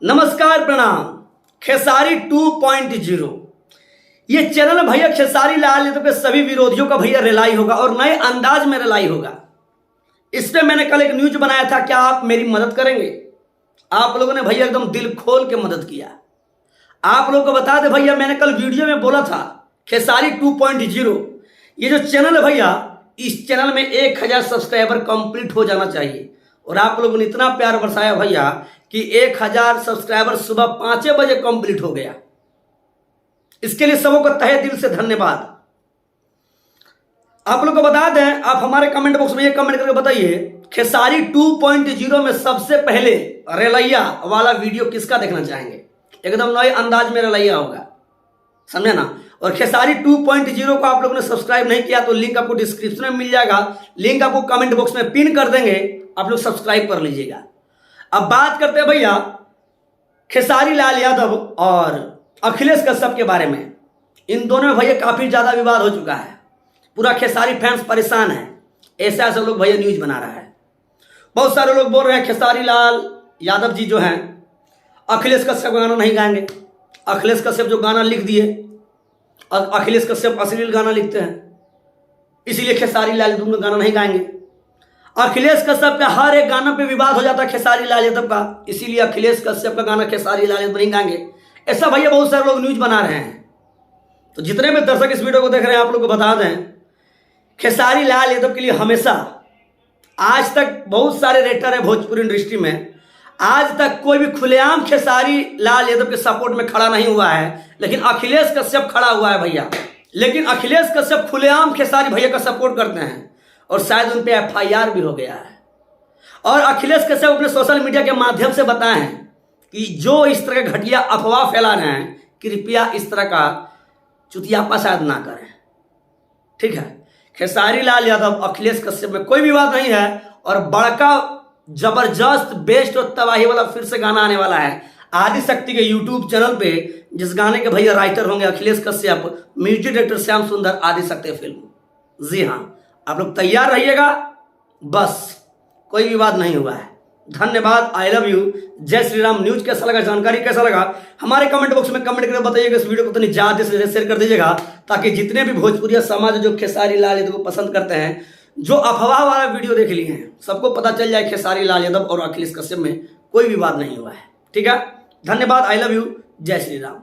नमस्कार प्रणाम। खेसारी 2.0 ये चैनल भैया खेसारी लाल यादव के सभी विरोधियों का भैया रिलाई होगा और नए अंदाज में रिलाई होगा। इस पे मैंने कल एक न्यूज बनाया था, क्या आप मेरी मदद करेंगे? आप लोगों ने भैया एकदम दिल खोल के मदद किया। आप लोगों को बता दे भैया, मैंने कल वीडियो में बोला था खेसारी 2.0 ये जो चैनल है भैया, इस चैनल में 1000 सब्सक्राइबर कंप्लीट हो जाना चाहिए। और आप लोगों ने इतना प्यार बरसाया भैया कि 1000 सब्सक्राइबर सुबह 5 बजे कंप्लीट हो गया। इसके लिए सबों को तहे दिल से धन्यवाद। आप लोग को बता दें, आप हमारे कमेंट बॉक्स में ये कमेंट करके बताइए, खेसारी 2.0 में सबसे पहले रेलैया वाला वीडियो किसका देखना चाहेंगे? एकदम नए अंदाज में रेलैया होगा, समझे ना। और खेसारी 2.0 को आप लोगों ने सब्सक्राइब नहीं किया तो लिंक आपको डिस्क्रिप्शन में मिल जाएगा, लिंक आपको कमेंट बॉक्स में पिन कर देंगे, आप लोग सब्सक्राइब कर लीजिएगा। अब बात करते हैं भैया खेसारी लाल यादव और अखिलेश कश्यप के बारे में। इन दोनों में भैया काफी ज्यादा विवाद हो चुका है, पूरा खेसारी फैंस परेशान है। ऐसा सब लोग भैया न्यूज बना रहा है। बहुत सारे लोग बोल रहे हैं खेसारी लाल यादव जी जो हैं अखिलेश कश्यप का गाना नहीं गाएंगे। अखिलेश कश्यप जो गाना लिख दिए, और अखिलेश कश्यप अश्लील गाना लिखते हैं, इसीलिए खेसारी लाल यादव गाना नहीं गाएंगे। अखिलेश कश्यप का हर एक गाना पे विवाद हो जाता है खेसारी लाल यादव का, इसीलिए अखिलेश कश्यप का गाना खेसारी लाल यादव नहीं गाएंगे। ऐसा भैया बहुत सारे लोग न्यूज बना रहे हैं। तो जितने भी दर्शक इस वीडियो को देख रहे हैं, आप लोग को बता दें, खेसारी लाल यादव के लिए हमेशा आज तक बहुत सारे रेटर है भोजपुरी इंडस्ट्री में, आज तक कोई भी खुलेआम खेसारी लाल यादव के सपोर्ट में खड़ा नहीं हुआ है, लेकिन अखिलेश कश्यप खड़ा हुआ है भैया। लेकिन अखिलेश कश्यप खुलेआम खेसारी भैया का सपोर्ट करते हैं और शायद उन पे FIR भी हो गया है। और अखिलेश कश्यप अपने सोशल मीडिया के माध्यम से बताए हैं कि जो इस तरह का घटिया अफवाह फैला रहे हैं, कृपया इस तरह का चुतियापा शायद ना करें, ठीक है। खेसारी लाल यादव अखिलेश कश्यप में कोई विवाद नहीं है और बड़का जबरदस्त बेस्ट और तबाही वाला फिर से गाना आने वाला है आदिशक्ति के यूट्यूब चैनल पे, जिस गाने के भैया राइटर होंगे अखिलेश कश्यप, म्यूजिक डायरेक्टर श्याम सुंदर, आदिशक्ति फिल्म। जी हाँ, आप लोग तैयार रहिएगा, बस कोई विवाद नहीं हुआ है। धन्यवाद, आई लव यू, जय श्री राम। न्यूज कैसा लगा, जानकारी कैसा लगा, हमारे कमेंट बॉक्स में कमेंट करके बताइएगा। इस वीडियो को तो ज्यादा से शेयर कर दीजिएगा, ताकि जितने भी भोजपुरी समाज जो खेसारी लाल यादव को पसंद करते हैं, जो अफवाह वाला वीडियो देख लिए हैं, सबको पता चल जाए खेसारी लाल यादव और अखिलेश कश्यप में कोई विवाद नहीं हुआ है। ठीक है, धन्यवाद, आई लव यू, जय श्री राम।